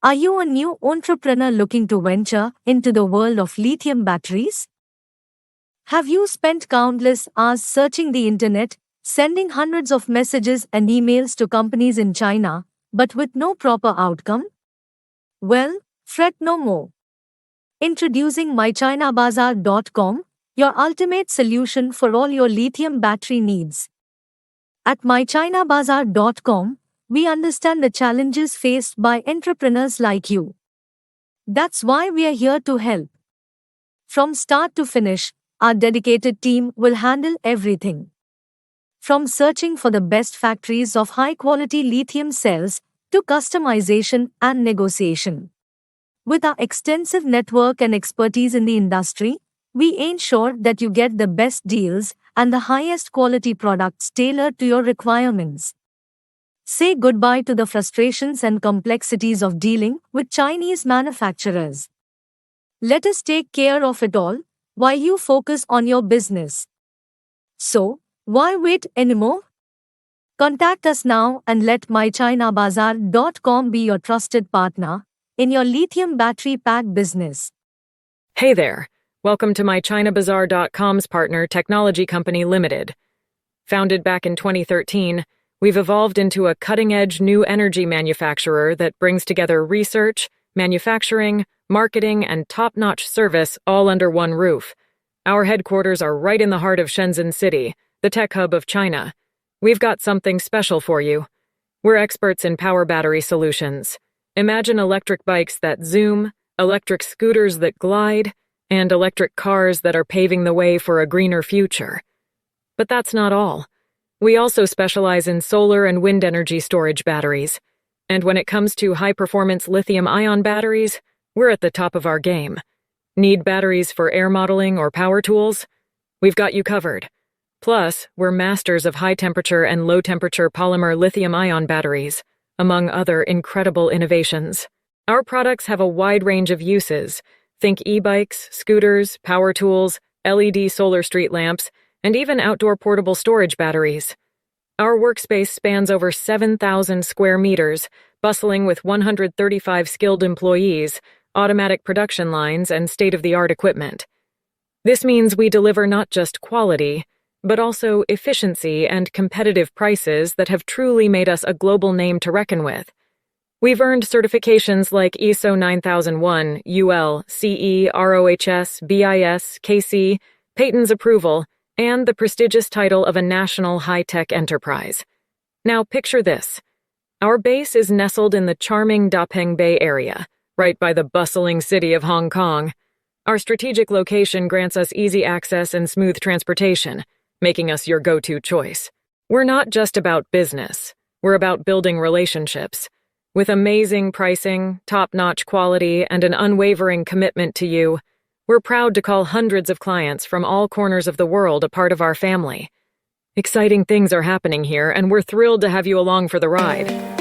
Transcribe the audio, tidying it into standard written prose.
Are you a new entrepreneur looking to venture into the world of lithium batteries? Have you spent countless hours searching the internet, sending hundreds of messages and emails to companies in China, but with no proper outcome? Well, fret no more. Introducing mychinabazar.com, your ultimate solution for all your lithium battery needs. At mychinabazar.com, we understand the challenges faced by entrepreneurs like you. That's why we are here to help. From start to finish, our dedicated team will handle everything. From searching for the best factories of high-quality lithium cells to customization and negotiation. With our extensive network and expertise in the industry, we ensure that you get the best deals and the highest quality products tailored to your requirements. Say goodbye to the frustrations and complexities of dealing with Chinese manufacturers. Let us take care of it all while you focus on your business. So, why wait anymore? Contact us now and let mychinabazar.com be your trusted partner in your lithium battery pack business. Hey there. Welcome to mychinabazar.com's partner Technology Company Limited. Founded back in 2013, we've evolved into a cutting-edge new energy manufacturer that brings together research, manufacturing, marketing, and top-notch service all under one roof. Our headquarters are right in the heart of Shenzhen City, the tech hub of China. We've got something special for you. We're experts in power battery solutions. Imagine electric bikes that zoom, electric scooters that glide, and electric cars that are paving the way for a greener future. But that's not all. We also specialize in solar and wind energy storage batteries. And when it comes to high-performance lithium-ion batteries, we're at the top of our game. Need batteries for air modeling or power tools? We've got you covered. Plus, we're masters of high-temperature and low-temperature polymer lithium-ion batteries, among other incredible innovations. Our products have a wide range of uses. Think e-bikes, scooters, power tools, LED solar street lamps, and even outdoor portable storage batteries. Our workspace spans over 7,000 square meters, bustling with 135 skilled employees, automatic production lines, and state-of-the-art equipment. This means we deliver not just quality, but also efficiency and competitive prices that have truly made us a global name to reckon with. We've earned certifications like ISO 9001, UL, CE, ROHS, BIS, KC, patents approval, and the prestigious title of a national high-tech enterprise. Now picture this. Our base is nestled in the charming Dapeng Bay area, right by the bustling city of Hong Kong. Our strategic location grants us easy access and smooth transportation, making us your go-to choice. We're not just about business. We're about building relationships. With amazing pricing, top-notch quality, and an unwavering commitment to you, we're proud to call hundreds of clients from all corners of the world a part of our family. Exciting things are happening here, and we're thrilled to have you along for the ride.